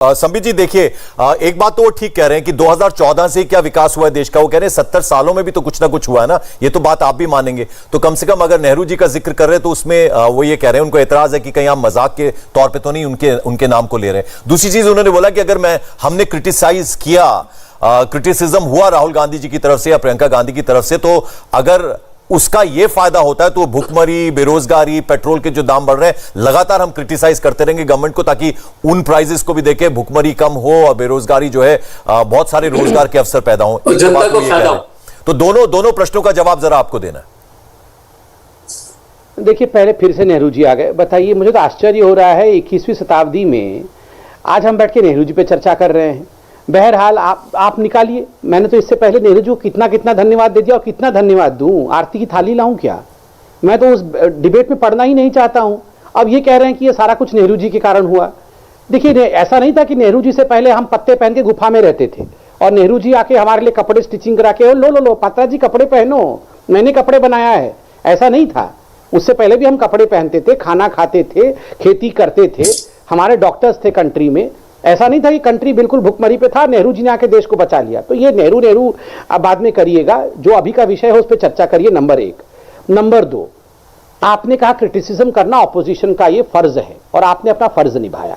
संबित जी देखिए, एक बात तो वो ठीक कह रहे हैं कि 2014 से क्या विकास हुआ है देश का। वो कह रहे हैं 70 सालों में भी तो कुछ ना कुछ हुआ है ना। ये तो बात आप भी मानेंगे। तो कम से कम अगर नेहरू जी का जिक्र कर रहे हैं तो उसमें वो ये कह रहे हैं, उनको एतराज है कि कहीं आप मजाक के तौर पे तो नहीं उनके नाम को ले रहे हैं। दूसरी चीज उन्होंने बोला कि अगर हमने क्रिटिसाइज किया, क्रिटिसिज्म हुआ राहुल गांधी जी की तरफ से या प्रियंका गांधी की तरफ से, तो अगर उसका यह फायदा होता है तो भुखमरी, बेरोजगारी, पेट्रोल के जो दाम बढ़ रहे हैं, लगातार हम क्रिटिसाइज करते रहेंगे गवर्नमेंट को, ताकि उन प्राइजेस को भी देखे, भुखमरी कम हो और बेरोजगारी जो है बहुत सारे रोजगार के अवसर पैदा हो। तो दोनों प्रश्नों का जवाब जरा आपको देना है। देखिए, पहले फिर से नेहरू जी आ गए। बताइए, मुझे तो आश्चर्य हो रहा है 21वीं शताब्दी में आज हम बैठ के नेहरू जी पे चर्चा कर रहे हैं। बहरहाल आप निकालिए। मैंने तो इससे पहले नेहरू जी को कितना कितना धन्यवाद दे दिया, और कितना धन्यवाद दूं, आरती की थाली लाऊं क्या? मैं तो उस डिबेट में पढ़ना ही नहीं चाहता हूं। अब ये कह रहे हैं कि ये सारा कुछ नेहरू जी के कारण हुआ। देखिए, ऐसा नहीं था कि नेहरू जी से पहले हम पत्ते पहन के गुफा में रहते थे और नेहरू जी आके हमारे लिए कपड़े स्टिचिंग करा के लो पात्रा जी कपड़े पहनो, मैंने कपड़े बनाया है। ऐसा नहीं था। उससे पहले भी हम कपड़े पहनते थे, खाना खाते थे, खेती करते थे, हमारे डॉक्टर्स थे कंट्री में। ऐसा नहीं था कि कंट्री बिल्कुल भुखमरी पे था, नेहरू जी ने आके देश को बचा लिया। तो ये नेहरू अब बाद में करिएगा, जो अभी का विषय है उस पर चर्चा करिए, नंबर 1। नंबर 2, आपने कहा क्रिटिसिज्म करना ऑपोजिशन का ये फर्ज है और आपने अपना फर्ज निभाया।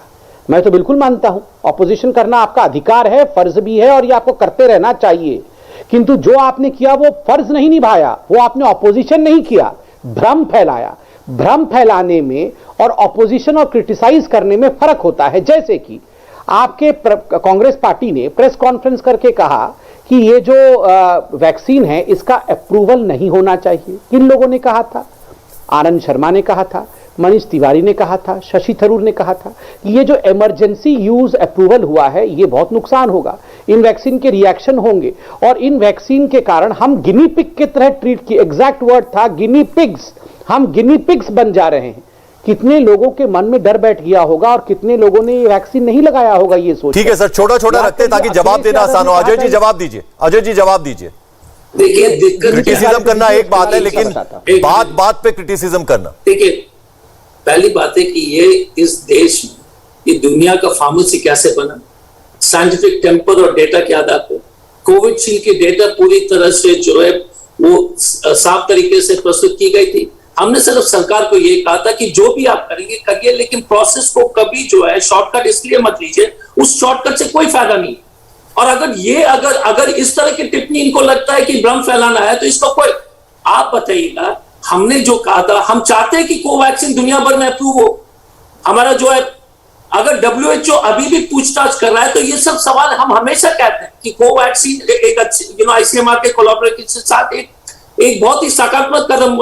मैं तो बिल्कुल मानता हूं, ऑपोजिशन करना आपका अधिकार है, फर्ज भी है और ये आपको करते रहना चाहिए। किंतु जो आपने किया वो फर्ज नहीं निभाया, वो आपने ऑपोजिशन नहीं किया, भ्रम फैलाया। भ्रम फैलाने में और ऑपोजिशन और क्रिटिसाइज करने में फर्क होता है। जैसे कि आपके कांग्रेस पार्टी ने प्रेस कॉन्फ्रेंस करके कहा कि ये जो वैक्सीन है इसका अप्रूवल नहीं होना चाहिए। किन लोगों ने कहा था? आनंद शर्मा ने कहा था, मनीष तिवारी ने कहा था, शशि थरूर ने कहा था कि ये जो इमरजेंसी यूज अप्रूवल हुआ है ये बहुत नुकसान होगा, इन वैक्सीन के रिएक्शन होंगे और इन वैक्सीन के कारण हम गिनी पिग की तरह ट्रीट की। एग्जैक्ट वर्ड था गिनी पिग्स। हम गिनी पिग्स बन जा रहे हैं। कितने लोगों के मन में डर बैठ गया होगा और कितने लोगों ने ये वैक्सीन नहीं लगाया होगा, ये सोच। ठीक है सर, छोटा छोटा रखते हैं ताकि जवाब देना आसान हो। अजय जी जवाब दीजिए। अजय जी जवाब दीजिए। देखिए, क्रिटिसिज्म करना एक बात है, लेकिन बात पे क्रिटिसिज्म करना। देखिए, पहली बात है कि ये इस देश में ये दुनिया का फार्मेसी कैसे बना, साइंटिफिक टेम्पर और डेटा के आधार पर। कोविशील्ड की डेटा पूरी तरह से जो है वो साफ तरीके से प्रस्तुत की गई थी। हमने सिर्फ सरकार को ये कहा था कि जो भी आप करेंगे करिए, लेकिन प्रोसेस को कभी जो है शॉर्टकट इसलिए मत लीजिए, उस शॉर्टकट से कोई फायदा नहीं। और अगर इस तरह की टिप्पणी इनको लगता है कि भ्रम फैलाना है तो इसका कोई, आप बताइएगा, हमने जो कहा था, हम चाहते हैं कि कोवैक्सीन दुनिया भर में अप्रूव हो। हमारा जो है, अगर WHO अभी भी पूछताछ कर रहा है तो ये सब सवाल हम हमेशा कहते हैं कि कोवैक्सीन एक अच्छी ICMR के कोलैबोरेशन के साथ एक बहुत ही सकारात्मक कदम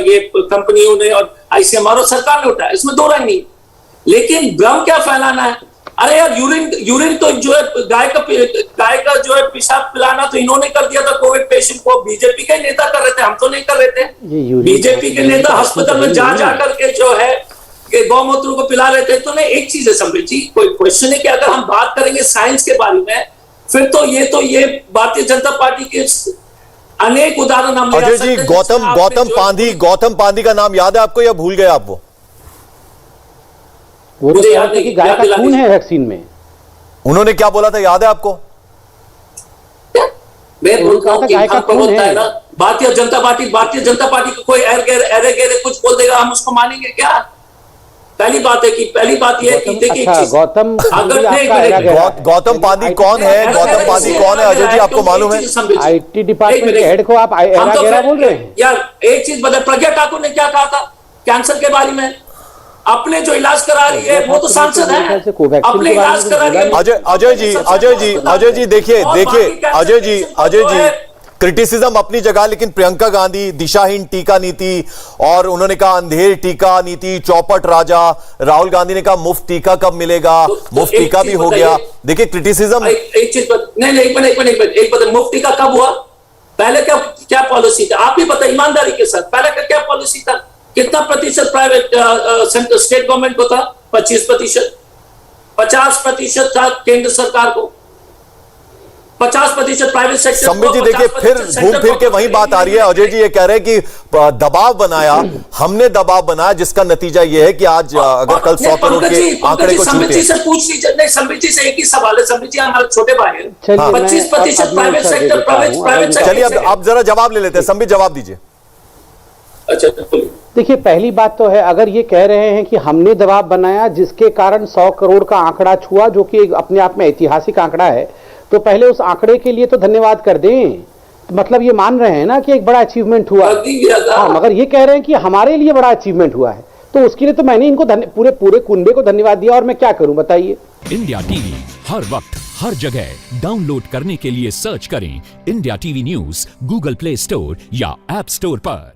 ये कंपनियों ने और ICMR और सरकार ने उठाया, इसमें दो राय नहीं। लेकिन भ्रम क्या फैलाना है? अरे यार, यूरिन तो जो है गाय का जो है पेशाब पिलाना तो इन्होंने कर दिया था कोविड पेशेंट को। बीजेपी के नेता कर रहे थे, हम तो नहीं कर रहे थे। बीजेपी के नेता अस्पताल में जा करके जो है गौमूत्र को पिला रहे थे। तो नहीं, एक चीज है संबित जी, कोई क्वेश्चन है कि अगर हम बात करेंगे साइंस के बारे में, फिर तो ये भारतीय जनता पार्टी के अनेक उदाहरण हम। अजय जी, गौतम पांधी का नाम याद है आपको या भूल गए आप? वो तो याद है कि गाय का खून है वैक्सीन में। उन्होंने क्या बोला था, याद है आपको? मैं बोलता हूं कि बोलता है ना, भारतीय जनता पार्टी को कोई अरे गहरे कुछ बोल देगा, हम उसको मानेंगे क्या? पहली बात है कि देखिए, गौतम पांधी कौन है? गौतम पांधी कौन है अजय जी, आपको मालूम है? IT डिपार्टमेंट के हेड को आप एरा बोल रहे हैं यार। एक चीज बता, प्रज्ञा ठाकुर ने क्या कहा था कैंसर के बारे में? अपने जो इलाज करा रही है वो तो सांसद है, अपने इलाज करा रही है। अजय जी देखिए अजय जी क्रिटिसिज्म अपनी जगह, लेकिन प्रियंका गांधी दिशाहीन टीका नीति, और उन्होंने कहा अंधेर टीका नीति, चौपट राजा। राहुल गांधी ने कहा मुफ्त टीका कब मिलेगा, मुफ्त टीका भी हो गया। देखिए क्रिटिसिज्म एक चीज नहीं, एक मिनट, मुफ्त टीका कब हुआ? पहले क्या पॉलिसी था? आप ही बताइए ईमानदारी के साथ, पहले का क्या पॉलिसी था? कितना प्रतिशत प्राइवेट सेंट्रल स्टेट गवर्नमेंट को था? 25%। 50% था केंद्र सरकार को। 50% प्राइवेट सेक्टर। संबित जी देखिए, फिर घूम फिर के वही बात आ रही है। अजय जी ये कह रहे हैं कि दबाव बनाया, हमने दबाव बनाया, जिसका नतीजा ये है कि आज अगर कल 100 करोड़ के आंकड़े को संबित जी छूते से पूछ लीजिए। नहीं, संबित जी से एक ही सवाल है। संबित जी हमारे छोटे भाई हैं। चलिए, 25% मैं प्राइवेट उत्तर सेक्टर, देता हूं। Private sector. चलिए अब आप जरा जवाब ले लेते हैं। संबित जवाब दीजिए। अच्छा, देखिए, पहली बात तो है, अगर ये कह रहे हैं कि हमने दबाव बनाया जिसके कारण 100 करोड़ का आंकड़ा छुआ, जो कि अपने आप में ऐतिहासिक आंकड़ा है, तो पहले उस आंकड़े के लिए तो धन्यवाद कर दें। तो मतलब ये मान रहे हैं ना कि एक बड़ा अचीवमेंट हुआ। हाँ, मगर ये कह रहे हैं कि हमारे लिए बड़ा अचीवमेंट हुआ है, तो उसके लिए तो मैंने इनको पूरे कुनबे को धन्यवाद दिया, और मैं क्या करूं बताइए। इंडिया टीवी हर वक्त हर जगह डाउनलोड करने के लिए सर्च करें India TV news Google play store या ऐप स्टोर पर।